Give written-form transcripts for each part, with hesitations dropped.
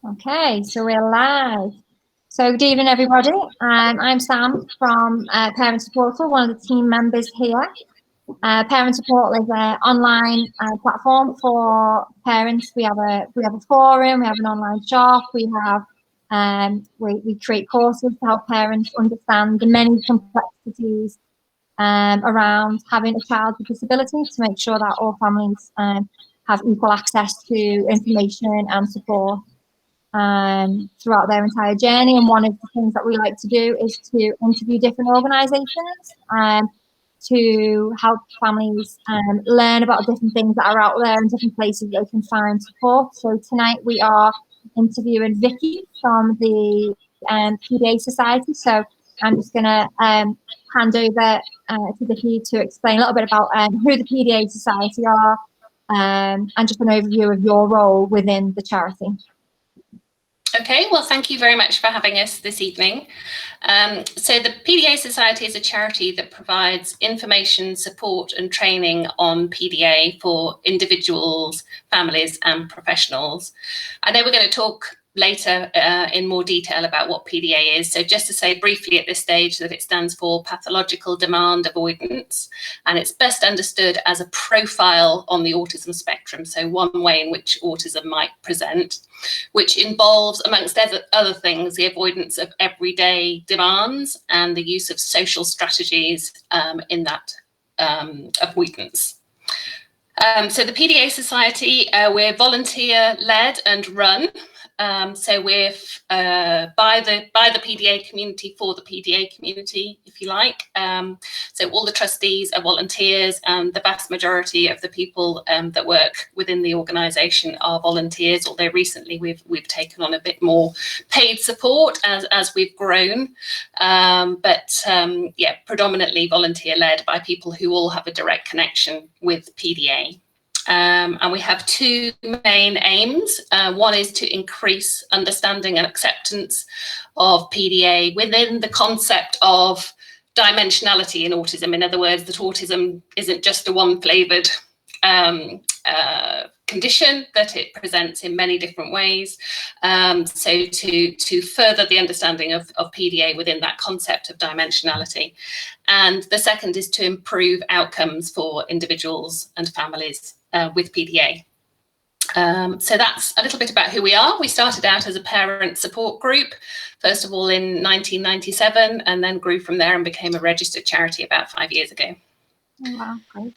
Okay, so we're live. So good evening, everybody. I'm Sam from Parent Support, one of the team members here. Parent Support is an online platform for parents. We have a forum, we have an online shop, we create courses to help parents understand the many complexities around having a child with disability to make sure that all families have equal access to information and support throughout their entire journey. And one of the things that we like to do is to interview different organisations to help families learn about different things that are out there and different places they can find support. So tonight we are interviewing Vikki from the PDA Society. So I'm just going to hand over to Vikki to explain a little bit about who the PDA Society are and just an overview of your role within the charity. Okay, well, thank you very much for having us this evening. So the PDA Society is a charity that provides information, support and training on PDA for individuals, families and professionals. I know we're going to talk later in more detail about what PDA is. So just to say briefly at this stage that it stands for pathological demand avoidance, and it's best understood as a profile on the autism spectrum. So one way in which autism might present, which involves, amongst other things, the avoidance of everyday demands and the use of social strategies in that avoidance. So the PDA Society, we're volunteer-led and run. So we're by the PDA community for the PDA community, if you like. So all the trustees are volunteers, and the vast majority of the people that work within the organisation are volunteers. Although recently we've taken on a bit more paid support as we've grown, yeah, predominantly volunteer-led by people who all have a direct connection with PDA. And we have two main aims. One is to increase understanding and acceptance of PDA within the concept of dimensionality in autism. In other words, that autism isn't just a one-flavoured condition, that it presents in many different ways. So to further the understanding of PDA within that concept of dimensionality. And the second is to improve outcomes for individuals and families with PDA. So that's a little bit about who we are. We started out as a parent support group, first of all in 1997, and then grew from there and became a registered charity about 5 years ago. Oh, wow, great.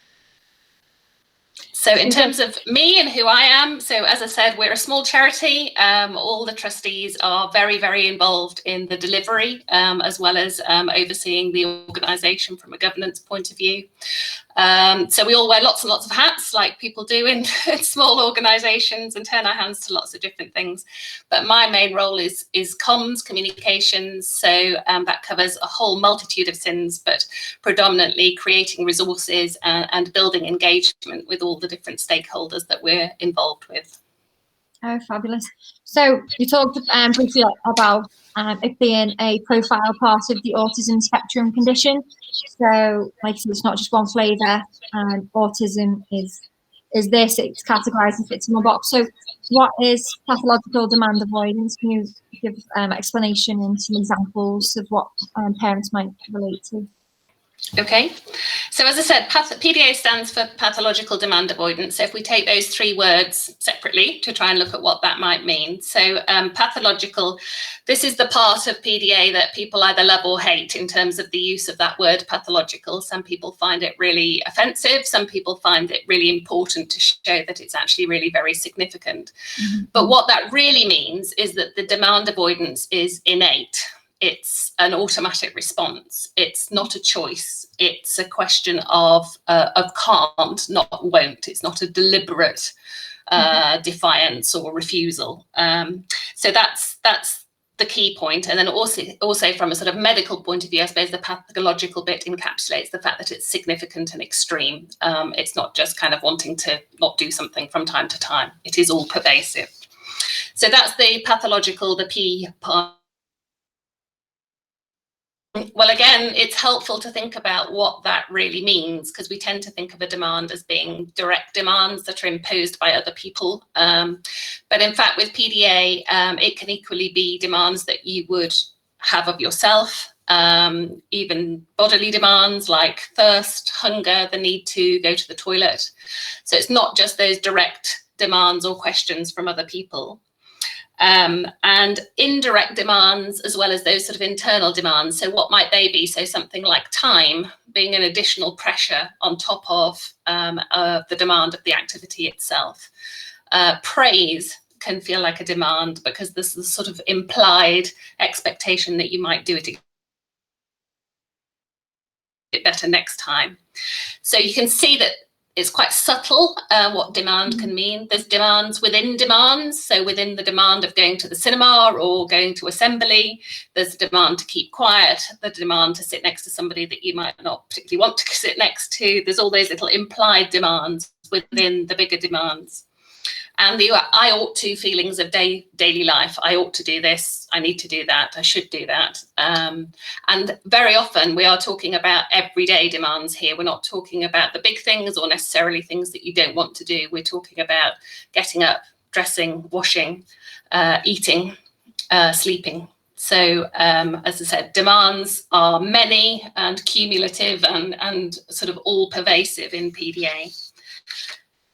So in terms of me and who I am, so as I said, we're a small charity. All the trustees are very, very involved in the delivery, as well as overseeing the organisation from a governance point of view. So we all wear lots and lots of hats, like people do in small organisations, and turn our hands to lots of different things. But my main role is comms, communications. So that covers a whole multitude of sins, but predominantly creating resources and building engagement with all the different stakeholders that we're involved with. Oh, fabulous. So you talked briefly about it being a profile part of the autism spectrum condition. So like I said, it's not just one flavour. Autism is this, it's categorised and fits in one box. So what is pathological demand avoidance? Can you give explanation and some examples of what parents might relate to? Okay, so as I said, PDA stands for pathological demand avoidance. So if we take those three words separately to try and look at what that might mean. So pathological, this is the part of PDA that people either love or hate in terms of the use of that word pathological. Some people find it really offensive. Some people find it really important to show that it's actually really very significant. Mm-hmm. But what that really means is that the demand avoidance is innate. It's an automatic response. It's not a choice. It's a question of can't, not won't. It's not a deliberate defiance or refusal. So that's the key point. And then also from a sort of medical point of view, I suppose the pathological bit encapsulates the fact that it's significant and extreme. It's not just kind of wanting to not do something from time to time. It is all pervasive. So that's the pathological, the P part. Well, again, it's helpful to think about what that really means, because we tend to think of a demand as being direct demands that are imposed by other people. But in fact, with PDA, it can equally be demands that you would have of yourself, even bodily demands like thirst, hunger, the need to go to the toilet. So it's not just those direct demands or questions from other people. And indirect demands, as well as those sort of internal demands. So what might they be? So something like time being an additional pressure on top of the demand of the activity itself. Praise can feel like a demand because this is sort of implied expectation that you might do it better next time. So you can see that it's quite subtle what demand can mean. There's demands within demands. So within the demand of going to the cinema or going to assembly, there's a demand to keep quiet, the demand to sit next to somebody that you might not particularly want to sit next to. There's all those little implied demands within the bigger demands. And the I ought to feelings of daily life. I ought to do this. I need to do that. I should do that. And very often we are talking about everyday demands here. We're not talking about the big things or necessarily things that you don't want to do. We're talking about getting up, dressing, washing, eating, sleeping. So as I said, demands are many and cumulative and sort of all pervasive in PDA.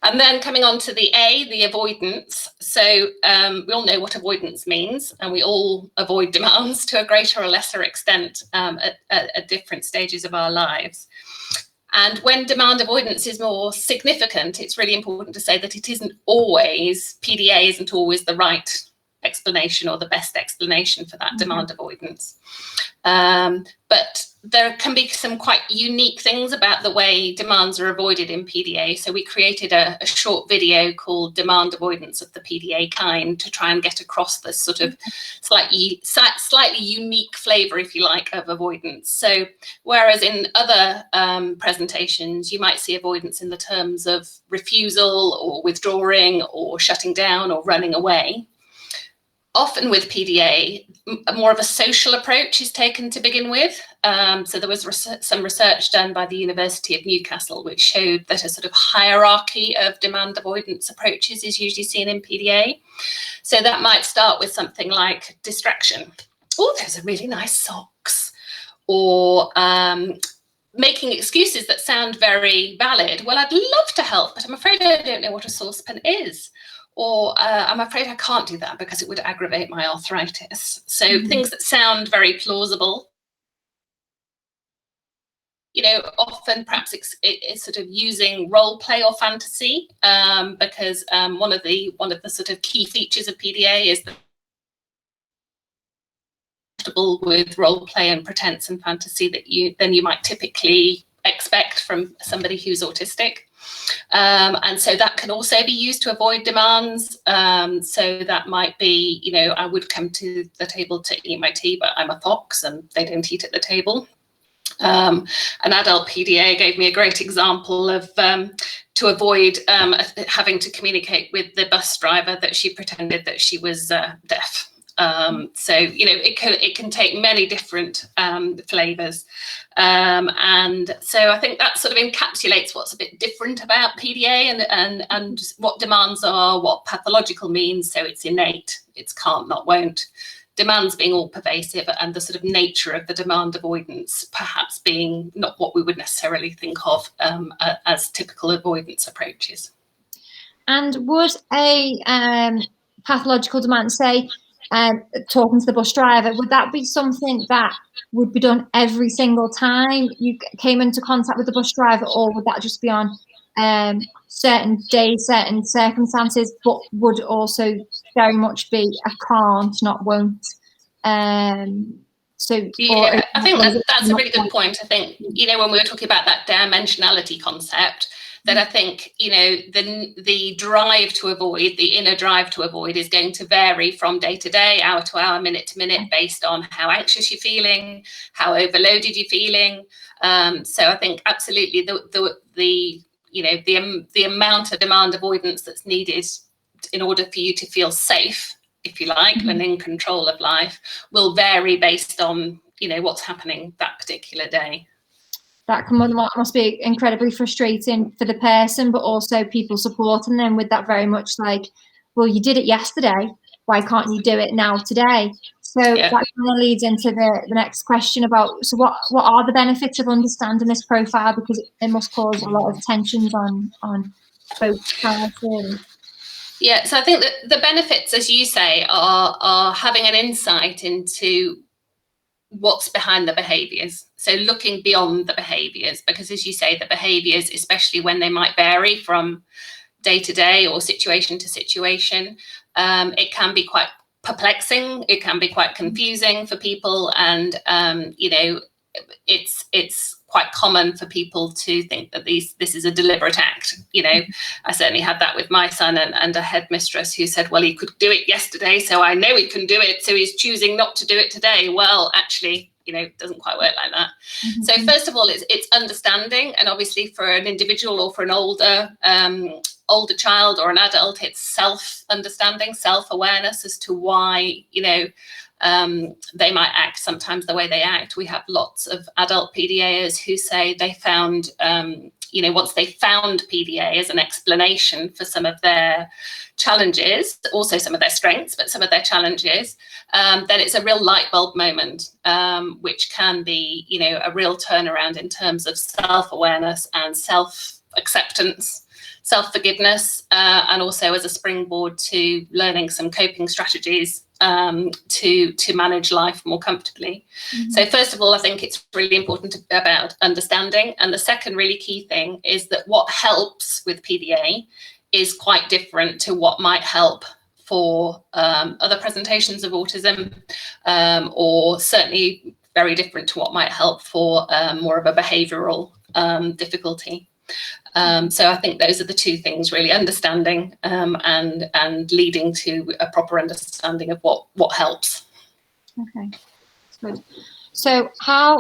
And then coming on to the A, the avoidance. So we all know what avoidance means, and we all avoid demands to a greater or lesser extent at different stages of our lives. And when demand avoidance is more significant, it's really important to say that it isn't always, PDA isn't always the right explanation or the best explanation for that demand avoidance. But there can be some quite unique things about the way demands are avoided in PDA. So we created a short video called Demand Avoidance of the PDA Kind to try and get across this sort of slightly unique flavour, if you like, of avoidance. So whereas in other presentations, you might see avoidance in the terms of refusal or withdrawing or shutting down or running away, often with PDA, more of a social approach is taken to begin with. So there was some research done by the University of Newcastle, which showed that a sort of hierarchy of demand avoidance approaches is usually seen in PDA. So that might start with something like distraction. Oh, those are really nice socks. Or making excuses that sound very valid. Well, I'd love to help, but I'm afraid I don't know what a saucepan is. Or I'm afraid I can't do that because it would aggravate my arthritis. So things that sound very plausible. You know, often perhaps it's sort of using role play or fantasy because one of the sort of key features of PDA is that with role play and pretense and fantasy that you might typically expect from somebody who's autistic. And so that can also be used to avoid demands. So that might be, you know, I would come to the table to eat my tea, but I'm a fox and they don't eat at the table. An adult PDA gave me a great example of to avoid having to communicate with the bus driver that she pretended that she was deaf. So, you know, it can take many different flavours. And so I think that sort of encapsulates what's a bit different about PDA and what demands are, what pathological means. So it's innate, it's can't, not won't. Demands being all pervasive and the sort of nature of the demand avoidance perhaps being not what we would necessarily think of as typical avoidance approaches. And would a pathological demand, say, talking to the bus driver, would that be something that would be done every single time you came into contact with the bus driver, or would that just be on certain days, certain circumstances, but would also very much be a can't, not won't? So yeah, I think that's a really good point. I think, you know, when we were talking about that dimensionality concept, that I think, you know, the drive to avoid, the inner drive to avoid is going to vary from day to day, hour to hour, minute to minute, based on how anxious you're feeling, how overloaded you're feeling. So I think absolutely the amount of demand avoidance that's needed in order for you to feel safe, if you like, and in control of life will vary based on, you know, what's happening that particular day. That must be incredibly frustrating for the person, but also people supporting them with that very much like, well, you did it yesterday, why can't you do it now today? So that kind of leads into the next question about, so what are the benefits of understanding this profile, because it must cause a lot of tensions on both sides really. Yeah, so I think that the benefits, as you say, are having an insight into what's behind the behaviours. So looking beyond the behaviours, because as you say, the behaviours, especially when they might vary from day to day or situation to situation, it can be quite perplexing, it can be quite confusing for people, and you know, it's quite common for people to think that this is a deliberate act. You know, I certainly had that with my son, and a headmistress who said, well, he could do it yesterday, so I know he can do it, so he's choosing not to do it today. Well, actually, you know, it doesn't quite work like that. Mm-hmm. So first of all, it's understanding, and obviously for an individual or for an older child or an adult, it's self-understanding, self-awareness as to why, you know, they might act sometimes the way they act. We have lots of adult PDAs who say they found, you know, once they found PDA as an explanation for some of their challenges, also some of their strengths, but some of their challenges, then it's a real light bulb moment, which can be, you know, a real turnaround in terms of self-awareness and self-acceptance, self-forgiveness, and also as a springboard to learning some coping strategies to manage life more comfortably. Mm-hmm. So first of all, I think it's really important about understanding. And the second really key thing is that what helps with PDA is quite different to what might help for other presentations of autism, or certainly very different to what might help for more of a behavioural difficulty. So I think those are the two things really, understanding and leading to a proper understanding of what helps. Okay, that's good. So how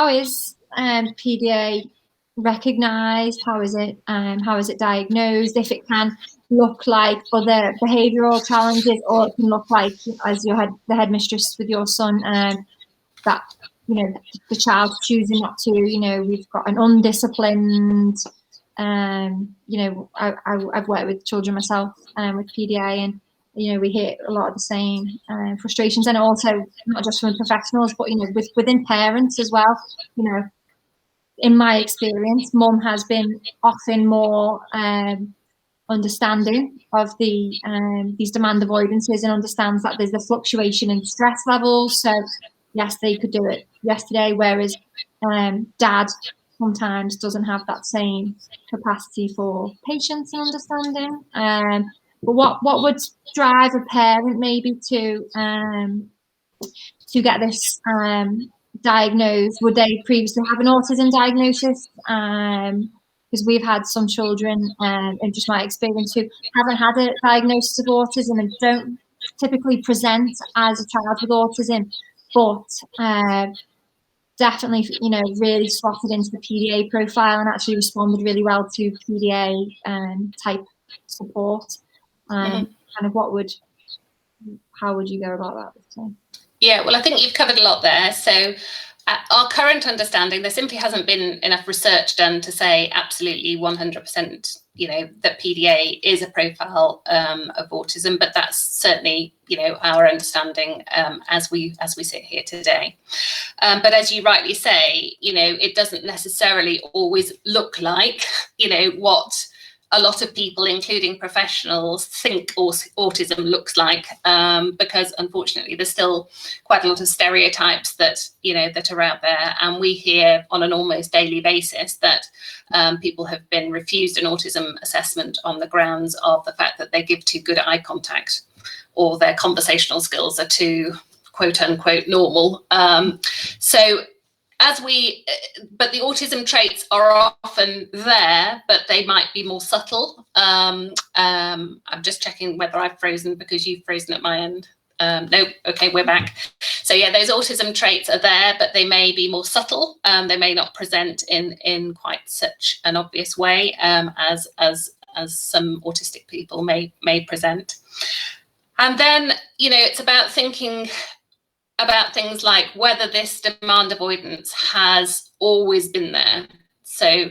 is PDA recognised? How is it diagnosed? If it can look like other behavioural challenges, or it can look like, as the headmistress with your son, that, you know, the child choosing not to, you know, we've got an undisciplined, you know, I've worked with children myself with PDA, and, you know, we hear a lot of the same frustrations, and also not just from professionals, but, you know, within parents as well. You know, in my experience, mum has been often more understanding of these demand avoidances, and understands that there's a fluctuation in stress levels. So yes, they could do it yesterday, whereas dad sometimes doesn't have that same capacity for patience and understanding. But what would drive a parent maybe to get this diagnosed? Would they previously have an autism diagnosis? Because we've had some children, in just my experience, who haven't had a diagnosis of autism and don't typically present as a child with autism, but definitely, you know, really slotted into the PDA profile and actually responded really well to PDA type support. Kind of how would you go about that? So. Yeah, well, I think you've covered a lot there. So our current understanding, there simply hasn't been enough research done to say absolutely 100%, you know, that PDA is a profile of autism, but that's certainly, you know, our understanding as we sit here today. But as you rightly say, you know, it doesn't necessarily always look like, you know, what a lot of people, including professionals, think autism looks like, because unfortunately there's still quite a lot of stereotypes that, you know, that are out there, and we hear on an almost daily basis that people have been refused an autism assessment on the grounds of the fact that they give too good eye contact, or their conversational skills are too quote unquote normal. But the autism traits are often there, but they might be more subtle. I'm just checking whether I've frozen, because you've frozen at my end. No, okay, we're back. So yeah, those autism traits are there, but they may be more subtle. They may not present in quite such an obvious way as some autistic people may present. And then, you know, it's about thinking about things like whether this demand avoidance has always been there. So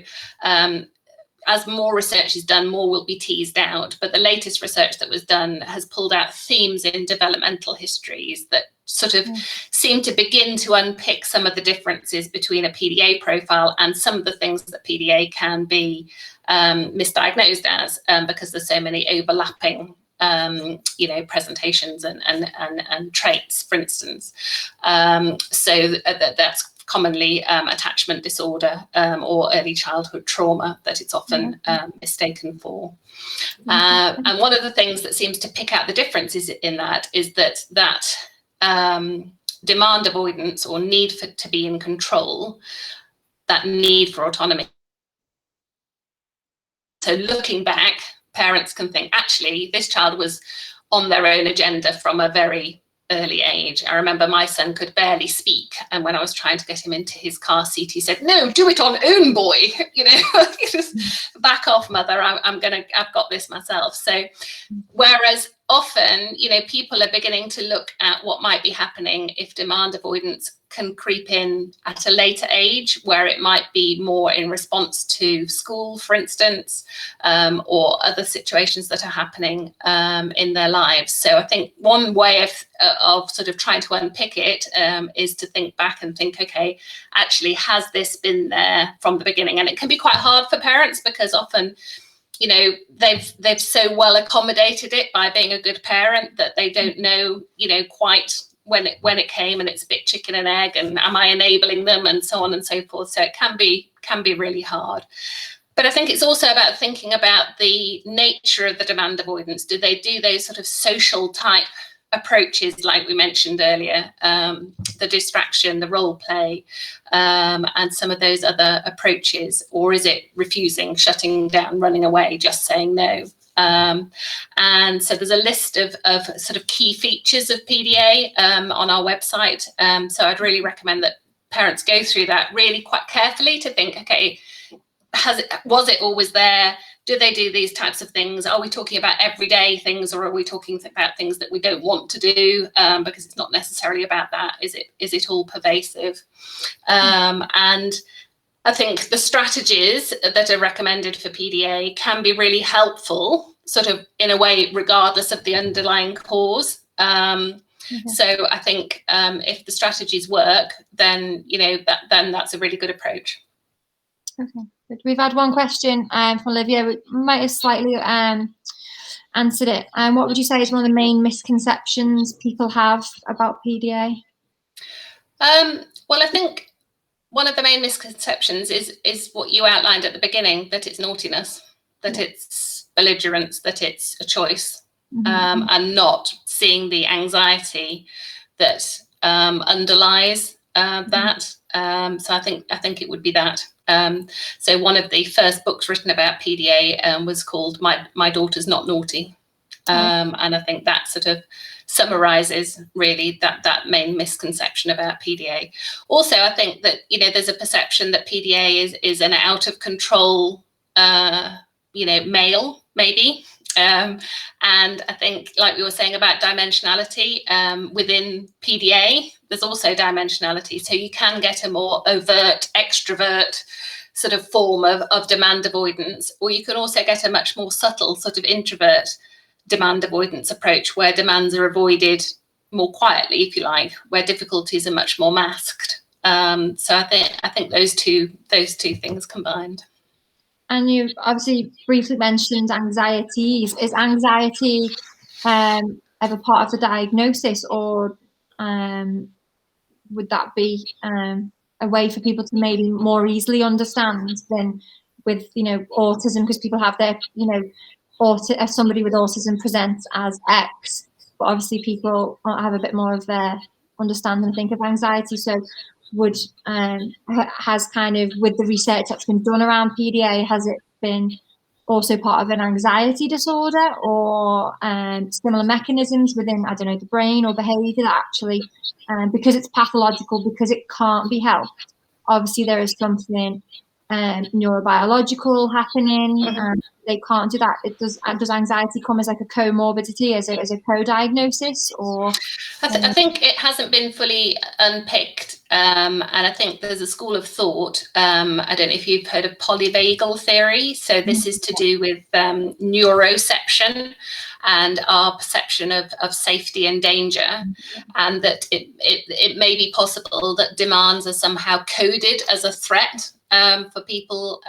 as more research is done, more will be teased out. But the latest research that was done has pulled out themes in developmental histories that sort of seem to begin to unpick some of the differences between a PDA profile and some of the things that PDA can be misdiagnosed as, because there's so many overlapping presentations and traits, for instance. So that's commonly attachment disorder or early childhood trauma that it's often mistaken for. And one of the things that seems to pick out the differences in that is that demand avoidance or need to be in control, that need for autonomy. So looking back, parents can think, actually, this child was on their own agenda from a very early age. I remember my son could barely speak, and when I was trying to get him into his car seat, he said, "No, do it on own, boy." Just back off, mother. I've got this myself. So, whereas often, people are beginning to look at what might be happening if demand avoidance can creep in at a later age, where it might be more in response to school, for instance, or other situations that are happening in their lives. So I think one way of sort of trying to unpick it is to think back and think, okay, actually, has this been there from the beginning? And it can be quite hard for parents because often, they've so well accommodated it by being a good parent that they don't know, quite when it came, and it's a bit chicken and egg, and am I enabling them, and so on and so forth. So it can be really hard. But I think it's also about thinking about the nature of the demand avoidance. Do they do those sort of social type approaches like we mentioned earlier, the distraction, the role play, and some of those other approaches, or is it refusing, shutting down, running away, just saying no? And so there's a list of sort of key features of PDA on our website. So I'd really recommend that parents go through that really quite carefully to think, okay, was it always there? Do they do these types of things? Are we talking about everyday things, or are we talking about things that we don't want to do? Because it's not necessarily about that. Is it all pervasive? And I think the strategies that are recommended for PDA can be really helpful, sort of in a way, regardless of the underlying cause. So I think if the strategies work, then then that's a really good approach. Okay, good. We've had one question from Olivia. We might have slightly answered it. What would you say is one of the main misconceptions people have about PDA? Well, I think one of the main misconceptions is what you outlined at the beginning, that it's naughtiness, that it's belligerence, that it's a choice, and not seeing the anxiety that underlies that. So I think it would be that. So one of the first books written about PDA was called My Daughter's Not Naughty. And I think that sort of summarizes really that main misconception about PDA. Also, I think that, there's a perception that PDA is an out of control, male, maybe. And I think, like we were saying about dimensionality, within PDA, there's also dimensionality. So you can get a more overt, extrovert sort of form of demand avoidance, or you can also get a much more subtle sort of introvert demand avoidance approach, where demands are avoided more quietly, if you like, where difficulties are much more masked. So I think those two things combined. And you obviously briefly mentioned anxiety. Is anxiety ever part of the diagnosis, or would that be a way for people to maybe more easily understand than with autism? Because people have their somebody with autism presents as X, but obviously people have a bit more of their understanding, I think, of anxiety. So would has kind of, with the research that's been done around PDA, has it been also part of an anxiety disorder, or similar mechanisms within, I don't know, the brain or behavior that actually, because it's pathological, because it can't be helped, obviously there is something neurobiological happening, they can't do that. Does anxiety come as like a comorbidity, as a co-diagnosis, or? I think it hasn't been fully unpicked And I think there's a school of thought, I don't know if you've heard of polyvagal theory. So this is to do with neuroception and our perception of safety and danger, and that it may be possible that demands are somehow coded as a threat for people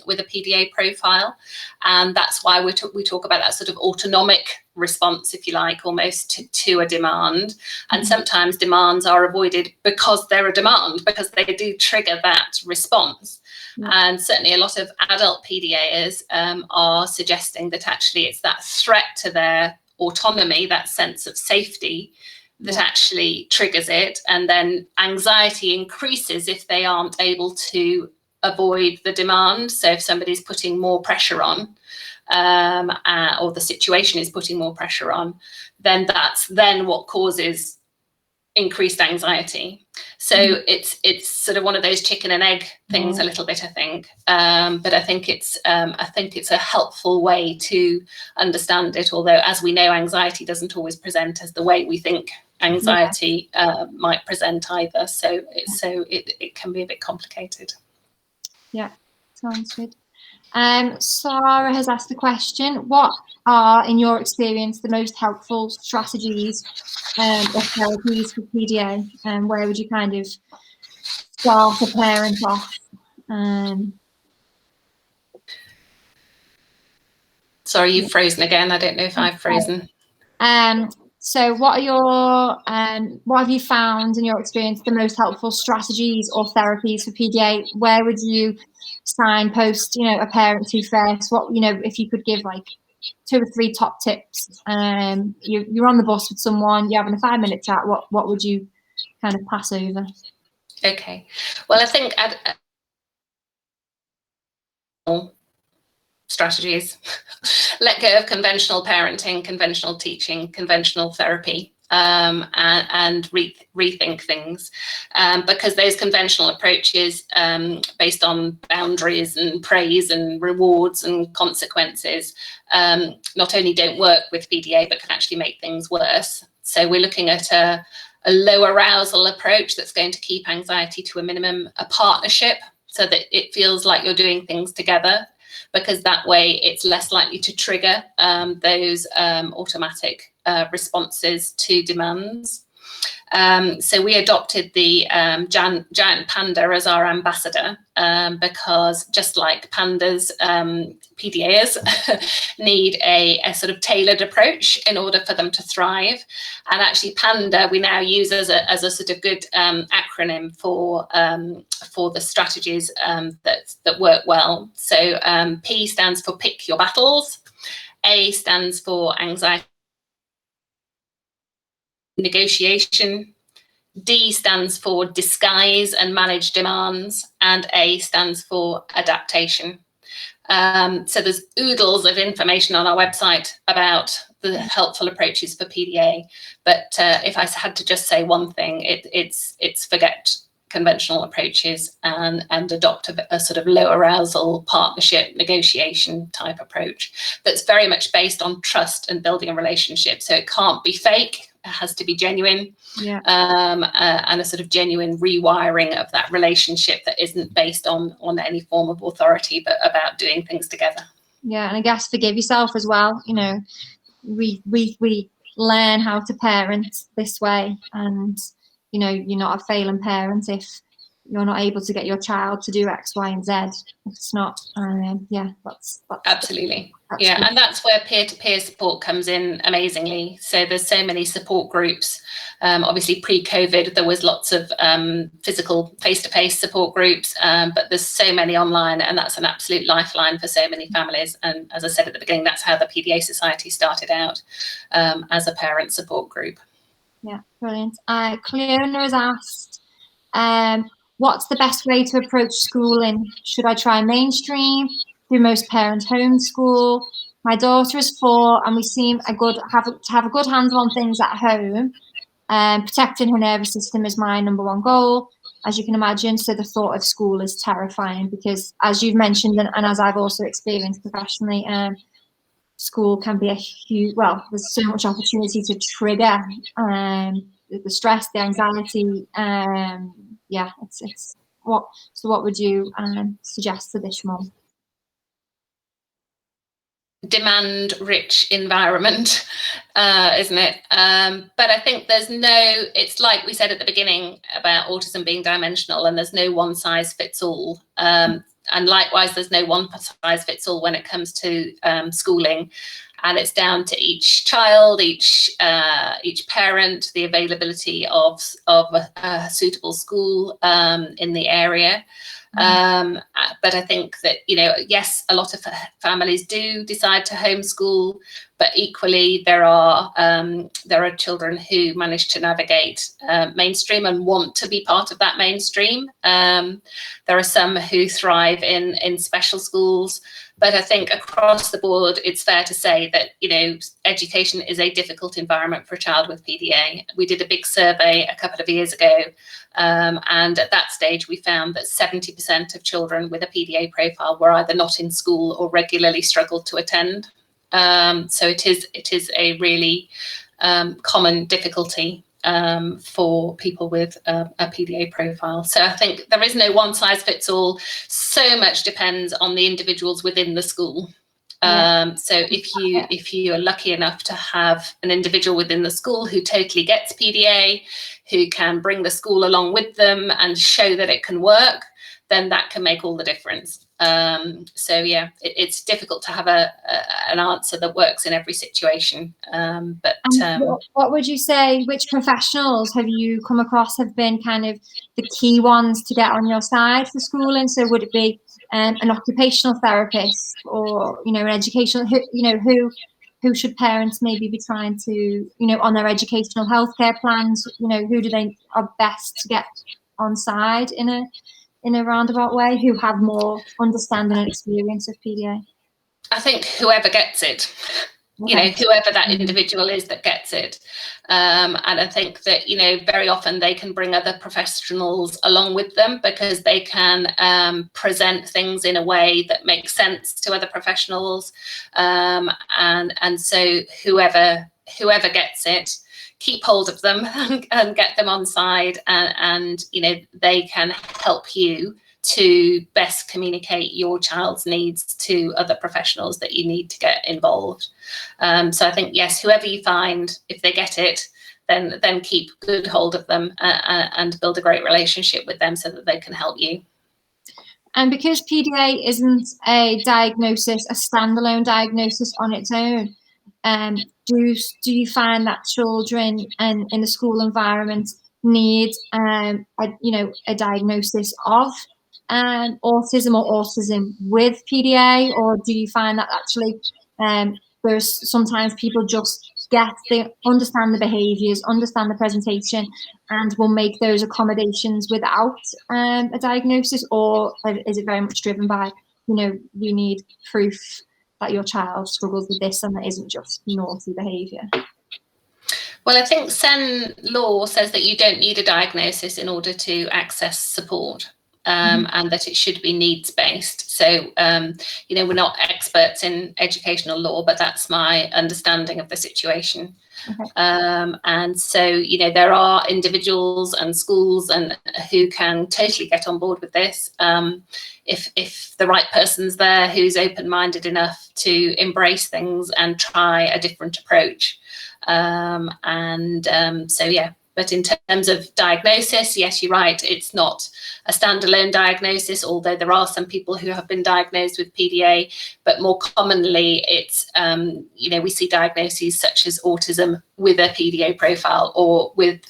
with a PDA profile, and that's why we talk about that sort of autonomic response, if you like, almost to a demand. And sometimes demands are avoided because they're a demand, because they do trigger that response. And certainly a lot of adult PDAs are suggesting that actually it's that threat to their autonomy, that sense of safety, that actually triggers it, and then anxiety increases if they aren't able to avoid the demand. So if somebody's putting more pressure on, or the situation is putting more pressure on, then that's then what causes increased anxiety. So it's sort of one of those chicken and egg things a little bit, I think. But I think it's a helpful way to understand it. Although, as we know, anxiety doesn't always present as the way we think anxiety might present either. So it can be a bit complicated. Yeah, sounds good. Sarah has asked the question: what are, in your experience, the most helpful strategies or therapies for PDA? And where would you kind of start a parent off? Sorry, you've frozen again. I don't know if I've frozen. So what are your what have you found in your experience the most helpful strategies or therapies for PDA? Where would you signpost, a parent to first? What, if you could give like 2 or 3 top tips. You're on the bus with someone, you're having a 5-minute chat. What would you kind of pass over? Okay. Well, I think strategies. Let go of conventional parenting, conventional teaching, conventional therapy, and rethink things, because those conventional approaches, based on boundaries and praise and rewards and consequences, not only don't work with PDA, but can actually make things worse. So we're looking at a low arousal approach that's going to keep anxiety to a minimum, a partnership, so that it feels like you're doing things together, because that way it's less likely to trigger those automatic responses to demands. So we adopted the giant panda as our ambassador, because just like pandas, PDAs need a sort of tailored approach in order for them to thrive. And actually panda we now use as a sort of good acronym for the strategies that work well. So P stands for pick your battles, A stands for anxiety negotiation, D stands for disguise and manage demands, and A stands for adaptation. So there's oodles of information on our website about the helpful approaches for PDA, but if I had to just say one thing, it's forget conventional approaches and adopt a sort of low arousal partnership negotiation type approach that's very much based on trust and building a relationship. So it can't be fake. It has to be genuine, and a sort of genuine rewiring of that relationship that isn't based on any form of authority, but about doing things together. Yeah, and I guess forgive yourself as well. We learn how to parent this way, and you're not a failing parent if you're not able to get your child to do X, Y, and Z. It's not, that's absolutely. Yeah, and that's where peer-to-peer support comes in amazingly. So there's so many support groups. Obviously, pre-COVID, there was lots of physical face-to-face support groups, but there's so many online, and that's an absolute lifeline for so many families. And as I said at the beginning, that's how the PDA Society started out, as a parent support group. Yeah, brilliant. Cleona has asked, what's the best way to approach schooling? Should I try mainstream? Do most parents homeschool? My daughter is 4 and we seem to have a good handle on things at home. Protecting her nervous system is my #1 goal, as you can imagine. So the thought of school is terrifying because, as you've mentioned, and as I've also experienced professionally, school can be a huge, there's so much opportunity to trigger the stress, the anxiety, yeah, it's what. So what would you suggest to this mum? Demand-rich environment, isn't it? But I think it's like we said at the beginning about autism being dimensional, and there's no one size fits all. And likewise, there's no one size fits all when it comes to schooling. And it's down to each child, each parent, the availability of a suitable school in the area. But I think that, yes, a lot of families do decide to homeschool, but equally there are children who manage to navigate mainstream and want to be part of that mainstream. There are some who thrive in special schools. But I think across the board, it's fair to say that, education is a difficult environment for a child with PDA. We did a big survey a couple of years ago, and at that stage, we found that 70% of children with a PDA profile were either not in school or regularly struggled to attend. So it is a really common difficulty for people with a PDA profile. So I think there is no one size fits all. So much depends on the individuals within the school. So if you are lucky enough to have an individual within the school who totally gets PDA, who can bring the school along with them and show that it can work, then that can make all the difference. So yeah, it's difficult to have an answer that works in every situation. But what would you say, which professionals have you come across have been kind of the key ones to get on your side for schooling? So would it be an occupational therapist, or an educational, who should parents maybe be trying to, on their educational healthcare plans, who do they are best to get on side in a roundabout way, who have more understanding and experience of PDA? I think whoever gets it, whoever that individual is that gets it. And I think that, very often they can bring other professionals along with them, because they can present things in a way that makes sense to other professionals. And so whoever gets it, keep hold of them and get them on side, and they can help you to best communicate your child's needs to other professionals that you need to get involved. So I think, yes, whoever you find, if they get it, then keep good hold of them and build a great relationship with them so that they can help you. And because PDA isn't a diagnosis, a standalone diagnosis on its own, do you find that children in the school environment need a diagnosis of autism or autism with PDA, or do you find that actually there's sometimes people just understand the behaviours, understand the presentation, and will make those accommodations without a diagnosis? Or is it very much driven by, we need proof that your child struggles with this and that isn't just naughty behaviour? Well, I think SEN law says that you don't need a diagnosis in order to access support. And that it should be needs-based. So, we're not experts in educational law, but that's my understanding of the situation. Okay. And so, there are individuals and schools who can totally get on board with this. If the right person's there who's open-minded enough to embrace things and try a different approach. So, yeah. But in terms of diagnosis, yes, you're right. It's not a standalone diagnosis, although there are some people who have been diagnosed with PDA. But more commonly, it's, we see diagnoses such as autism with a PDA profile, or with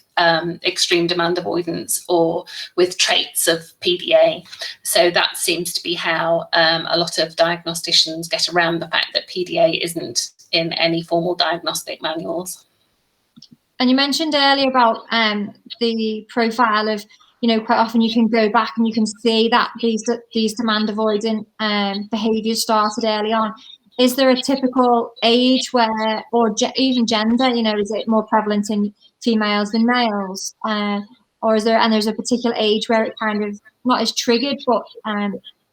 extreme demand avoidance, or with traits of PDA. So that seems to be how a lot of diagnosticians get around the fact that PDA isn't in any formal diagnostic manuals. And you mentioned earlier about the profile of, quite often you can go back and you can see that these demand avoidant behaviours started early on. Is there a typical age where, or even gender, is it more prevalent in females than males? Or there's a particular age where it kind of not as triggered, but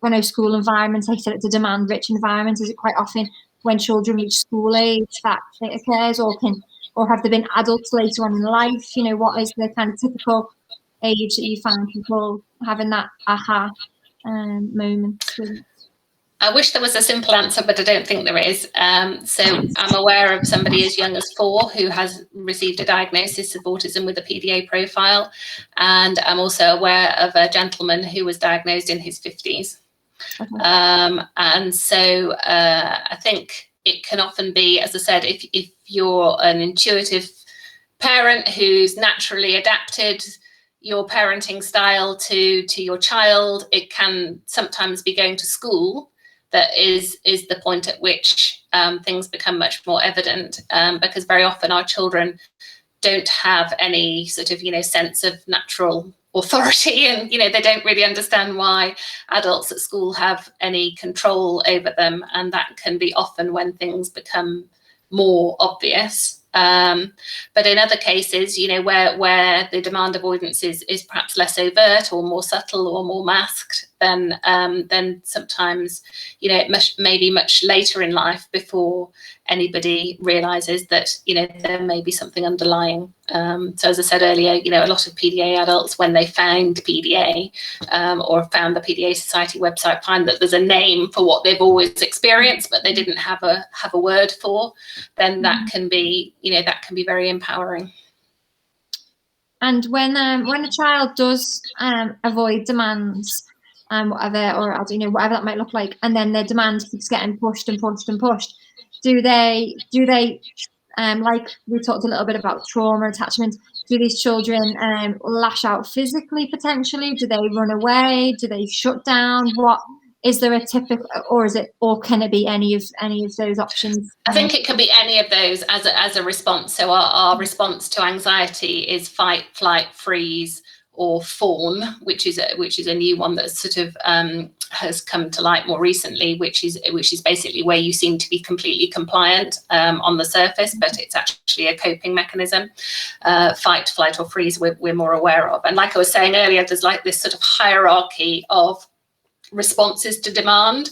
when those school environments, like I said, it's a demand-rich environment. Is it quite often when children reach school age that it occurs, or have there been adults later on in life? What is the kind of typical age that you find people having that aha moment with? I wish there was a simple answer, but I don't think there is. So I'm aware of somebody as young as 4 who has received a diagnosis of autism with a PDA profile. And I'm also aware of a gentleman who was diagnosed in his 50s. Okay. And so I think it can often be, as I said, if you're an intuitive parent who's naturally adapted your parenting style to your child, it can sometimes be going to school that is the point at which things become much more evident, because very often our children don't have any sort of, sense of natural authority, and, they don't really understand why adults at school have any control over them. And that can be often when things become more obvious. But in other cases, where the demand avoidance is perhaps less overt or more subtle or more masked, then sometimes, it may be much later in life before anybody realizes that, there may be something underlying. So as I said earlier, a lot of PDA adults, when they found PDA or found the PDA Society website, find that there's a name for what they've always experienced, but they didn't have a word for, then that can be, that can be very empowering. And when a child does avoid demands, whatever, or whatever that might look like, and then their demand keeps getting pushed and pushed and pushed, do they like we talked a little bit about trauma attachment, do these children lash out physically potentially? Do they run away? Do they shut down? What is there a typical, or can it be any of those options? I think it can be any of those as a response. So our response to anxiety is fight, flight, freeze, or fawn, which is a new one that sort of has come to light more recently, which is basically where you seem to be completely compliant on the surface, but it's actually a coping mechanism. Fight, flight, or freeze we're more aware of. And like I was saying earlier, there's like this sort of hierarchy of responses to demand.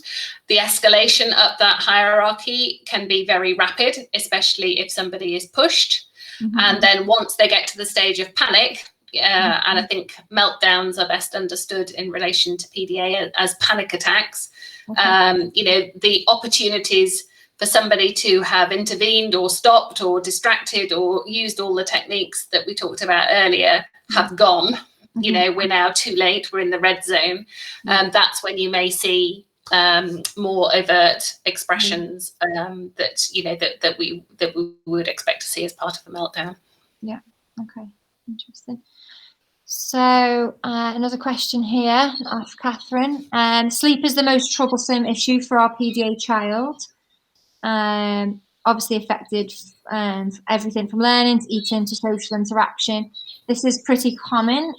The escalation up that hierarchy can be very rapid, especially if somebody is pushed. And then once they get to the stage of panic, and I think meltdowns are best understood in relation to PDA as panic attacks. The opportunities for somebody to have intervened or stopped or distracted or used all the techniques that we talked about earlier have gone. We're now too late, we're in the red zone. That's when you may see more overt expressions that we would expect to see as part of a meltdown. Yeah. Okay. Interesting. So another question here, ask Catherine. Sleep is the most troublesome issue for our PDA child. Obviously affected everything from learning to eating to social interaction. This is pretty common.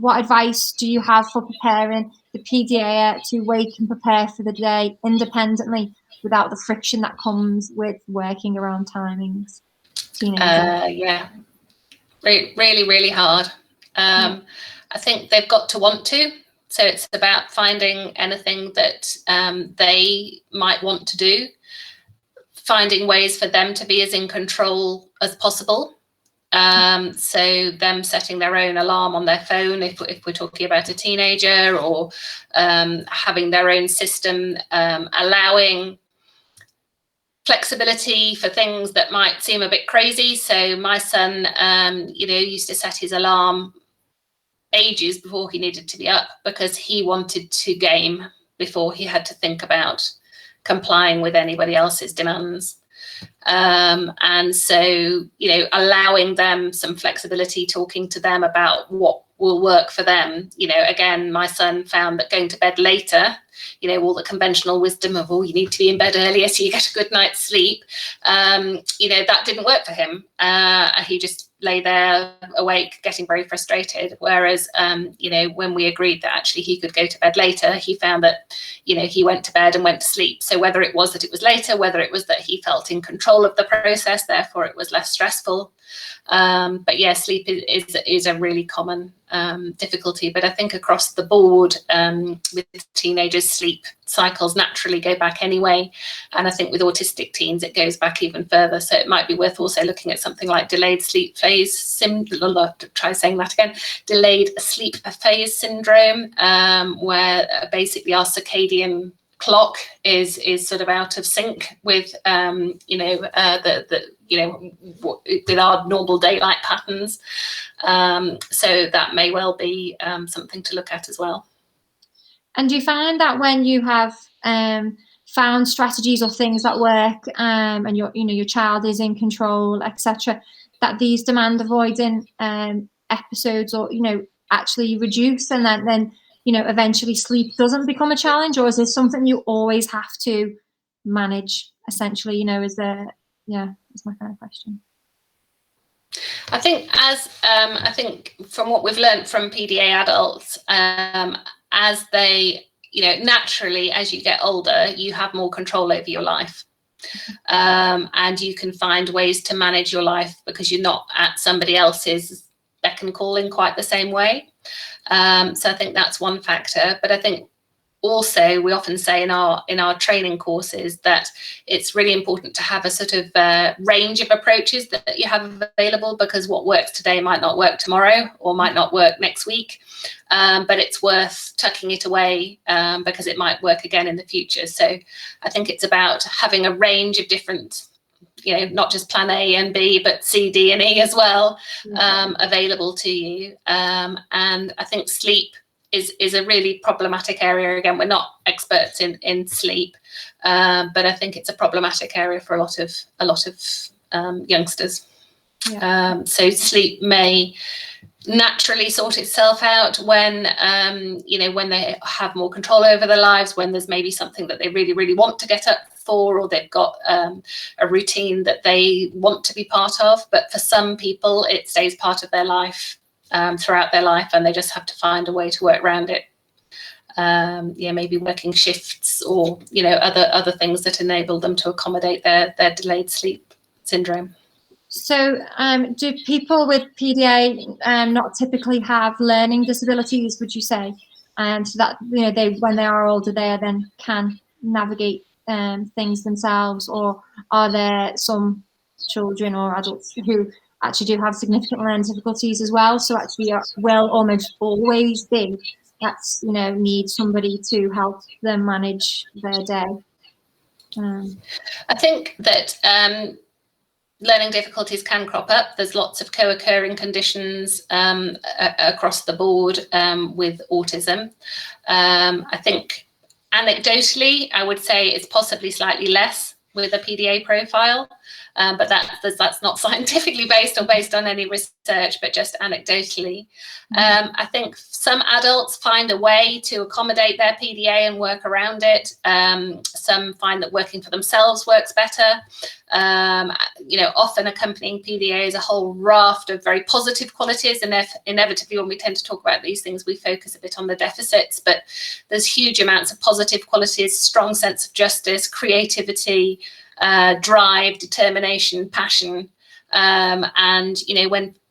What advice do you have for preparing the PDA to wake and prepare for the day independently without the friction that comes with working around timings? Really, really hard. I think they've got to want to. So it's about finding anything that they might want to do, finding ways for them to be as in control as possible. So them setting their own alarm on their phone, if we're talking about a teenager, or having their own system, allowing flexibility for things that might seem a bit crazy. So my son, used to set his alarm ages before he needed to be up because he wanted to game before he had to think about complying with anybody else's demands. And so, allowing them some flexibility, talking to them about what will work for them. Again, my son found that going to bed later, all the conventional wisdom of, you need to be in bed earlier so you get a good night's sleep, that didn't work for him. He just lay there awake, getting very frustrated. Whereas, when we agreed that actually he could go to bed later, he found that, he went to bed and went to sleep. So whether it was that it was later, whether it was that he felt in control of the process, therefore it was less stressful. But yeah, sleep is a really common difficulty. But I think across the board with teenagers, those sleep cycles naturally go back anyway. And I think with autistic teens, it goes back even further. So it might be worth also looking at something like delayed sleep phase syndrome, try saying that again, delayed sleep phase syndrome, where basically our circadian clock is sort of out of sync with with our normal daylight patterns. So that may well be something to look at as well. And do you find that when you have found strategies or things that work, and your child is in control, etc., that these demand avoiding episodes or actually reduce, and then eventually sleep doesn't become a challenge? Or is this something you always have to manage, essentially? Is there, that's my kind of question. I think from what we've learned from PDA adults, as they, naturally, as you get older, you have more control over your life. And you can find ways to manage your life because you're not at somebody else's beck and call in quite the same way. So I think that's one factor. But I think also we often say in our training courses that it's really important to have a sort of range of approaches that you have available, because what works today might not work tomorrow or might not work next week, but it's worth tucking it away because it might work again in the future. So I think it's about having a range of different, not just plan A and B, but C, D and E as well, available to you. And I think sleep is a really problematic area. Again, we're not experts in sleep, but I think it's a problematic area for a lot of youngsters. So sleep may naturally sort itself out when when they have more control over their lives, when there's maybe something that they really, really want to get up for, or they've got a routine that they want to be part of. But for some people, it stays part of their life throughout their life, and they just have to find a way to work around it. Maybe working shifts or other things that enable them to accommodate their delayed sleep syndrome. So do people with PDA not typically have learning disabilities, would you say? So that they, when they are older, they then can navigate things themselves? Or are there some children or adults who actually do have significant learning difficulties as well, so actually will almost always be that's need somebody to help them manage their day? I think that learning difficulties can crop up. There's lots of co-occurring conditions across the board with autism. I think anecdotally, I would say it's possibly slightly less with a PDA profile, but that's not scientifically based or based on any research, but just anecdotally. I think some adults find a way to accommodate their PDA and work around it. Some find that working for themselves works better. Often accompanying PDA is a whole raft of very positive qualities, and inevitably when we tend to talk about these things, we focus a bit on the deficits, but there's huge amounts of positive qualities: strong sense of justice, creativity, drive, determination, passion. And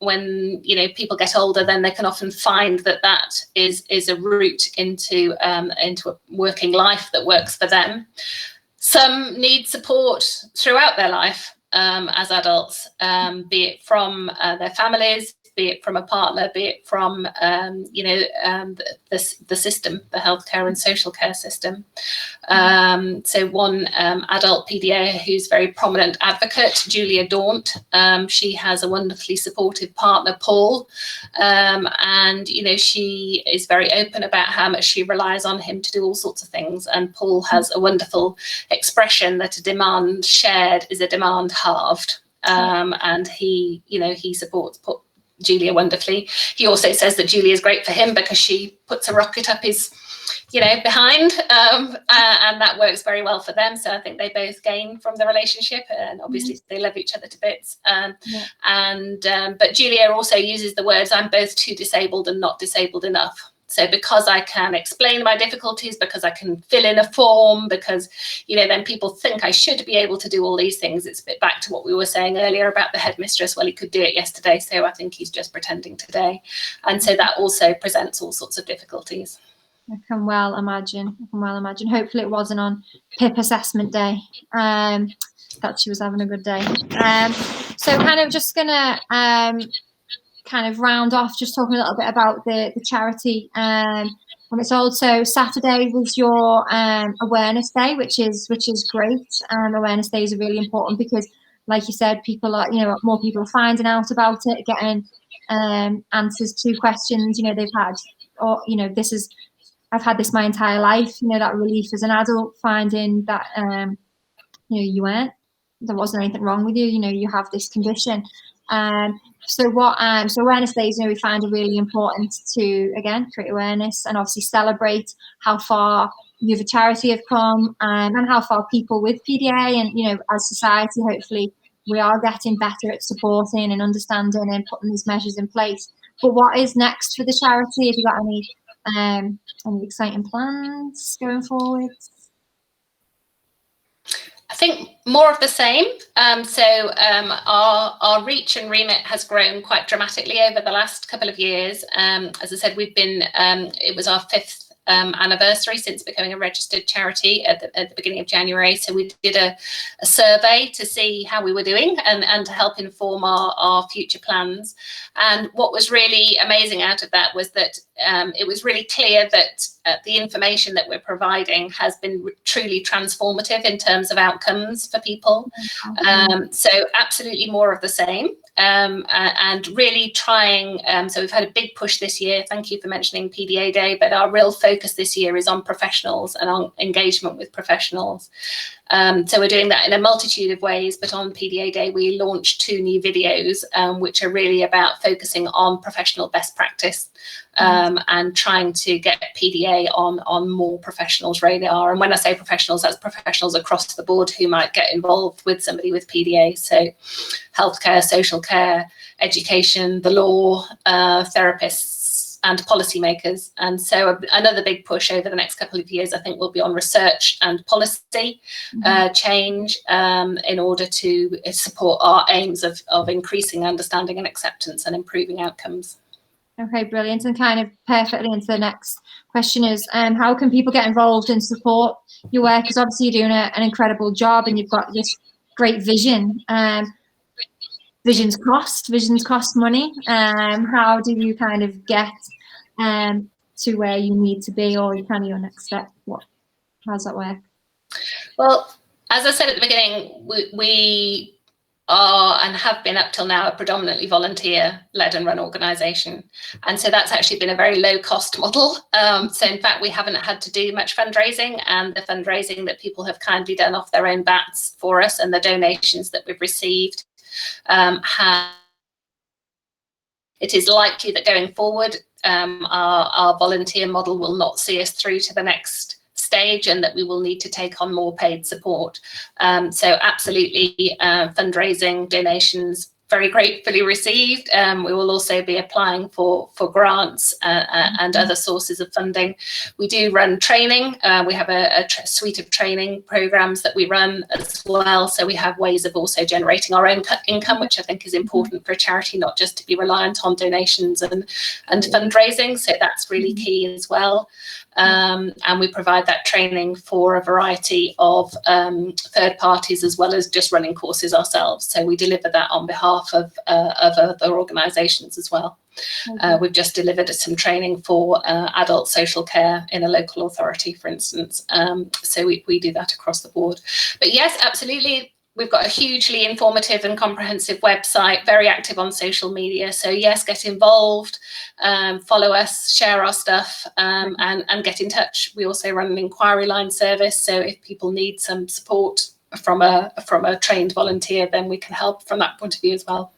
when people get older, then they can often find that is a route into a working life that works for them. Some need support throughout their life as adults, be it from their families, be it from a partner, be it from the system, the healthcare and social care system. So one adult PDA who's very prominent advocate, Julia Daunt, she has a wonderfully supportive partner, Paul, and she is very open about how much she relies on him to do all sorts of things. And Paul has a wonderful expression that a demand shared is a demand halved, and he supports Julia wonderfully. He also says that Julia is great for him because she puts a rocket up his behind, and that works very well for them. So I think they both gain from the relationship, and obviously they love each other to bits. But Julia also uses the words, I'm both too disabled and not disabled enough. So because I can explain my difficulties, because I can fill in a form, because, then people think I should be able to do all these things. It's a bit back to what we were saying earlier about the headmistress. Well, he could do it yesterday, so I think he's just pretending today. And so that also presents all sorts of difficulties. I can well imagine. Hopefully it wasn't on PIP assessment day. That she was having a good day. So kind of just gonna kind of round off, just talking a little bit about the charity. And it's also Saturday was your awareness day, which is great. Awareness days are really important because, like you said, people are, more people are finding out about it, getting answers to questions, they've had, or, I've had this my entire life, that relief as an adult, finding that, there wasn't anything wrong with you, you have this condition. So awareness days, we find are really important to, again, create awareness and obviously celebrate how far you, the charity, have come, and how far people with PDA and, as society, hopefully we are getting better at supporting and understanding and putting these measures in place. But what is next for the charity? Have you got any exciting plans going forward? I think more of the same. Our reach and remit has grown quite dramatically over the last couple of years. As I said, we've been, it was our 5th anniversary since becoming a registered charity at the beginning of January. So we did a survey to see how we were doing and to help inform our future plans. And what was really amazing out of that was that it was really clear that the information that we're providing has been truly transformative in terms of outcomes for people. So absolutely more of the same. And really trying, so we've had a big push this year. Thank you for mentioning PDA Day, but our real focus this year is on professionals and on engagement with professionals. So we're doing that in a multitude of ways, but on PDA Day we launched 2 new videos which are really about focusing on professional best practice and trying to get PDA on more professionals' radar. And when I say professionals, that's professionals across the board who might get involved with somebody with PDA. So healthcare, social care, education, the law, therapists and policymakers. And so another big push over the next couple of years, I think, will be on research and policy change in order to support our aims of increasing understanding and acceptance and improving outcomes. Okay, brilliant. And kind of perfectly into the next question is, how can people get involved and support your work? Because obviously you're doing an incredible job and you've got this great vision. Visions cost money. How do you kind of get to where you need to be, or kind of your next step? How does that work? Well, as I said at the beginning, we are and have been up till now a predominantly volunteer-led and run organisation, and so that's actually been a very low-cost model. So in fact, we haven't had to do much fundraising, and the fundraising that people have kindly done off their own bats for us and the donations that we've received it is likely that going forward our volunteer model will not see us through to the next stage, and that we will need to take on more paid support. So absolutely, fundraising, donations, very gratefully received. We will also be applying for grants and other sources of funding. We do run training. We have a suite of training programs that we run as well. So we have ways of also generating our own income, which I think is important for a charity, not just to be reliant on donations and fundraising. So that's really key as well. And we provide that training for a variety of third parties, as well as just running courses ourselves. So we deliver that on behalf of other organisations as well. We've just delivered some training for adult social care in a local authority, for instance. So we do that across the board. But yes, absolutely. We've got a hugely informative and comprehensive website, very active on social media. So yes, get involved, follow us, share our stuff, and get in touch. We also run an inquiry line service. So if people need some support from a trained volunteer, then we can help from that point of view as well.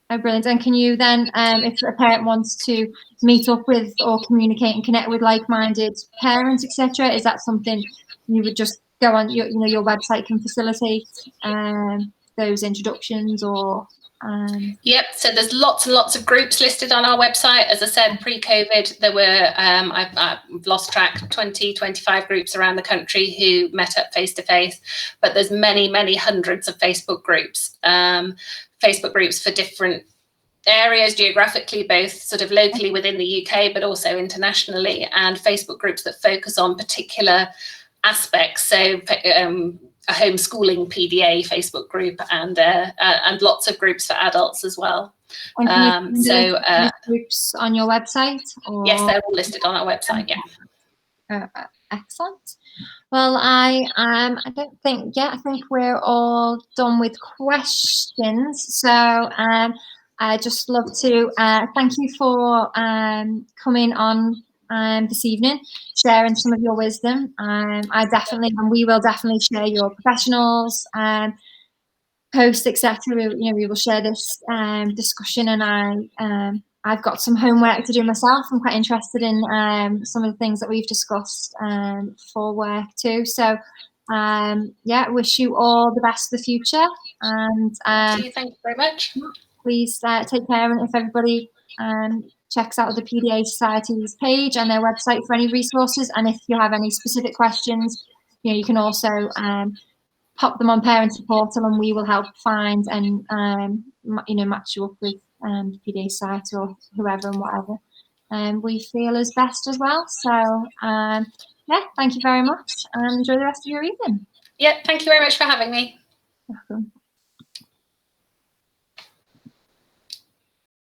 Oh, brilliant. And can you then, if a parent wants to meet up with or communicate and connect with like-minded parents, etc., is that something you would just go on your website can facilitate those introductions, or Yep, so there's lots and lots of groups listed on our website. As I said, pre-COVID there were I've lost track, 20-25 groups around the country who met up face to face, but there's many hundreds of Facebook groups for different areas geographically, both sort of locally within the UK, but also internationally, and Facebook groups that focus on particular aspects. So a homeschooling PDA Facebook group, and lots of groups for adults as well. Groups on your website? Or? Yes, they're all listed on our website. Yeah. Excellent. Well, I don't think yet. I think we're all done with questions. So I just love to thank you for coming on this evening, sharing some of your wisdom. We will definitely share your professionals posts, etc. We will share this discussion, and I've got some homework to do myself. I'm quite interested in some of the things that we've discussed for work too. So yeah, wish you all the best for the future, and thank you very much. Please take care, and if everybody checks out the PDA Society's page and their website for any resources, and if you have any specific questions, you can also pop them on Parenting Portal, and we will help find and match you up with the PDA site or whoever and whatever we feel is best as well. So yeah, thank you very much, and enjoy the rest of your evening. Yeah, thank you very much for having me. Welcome.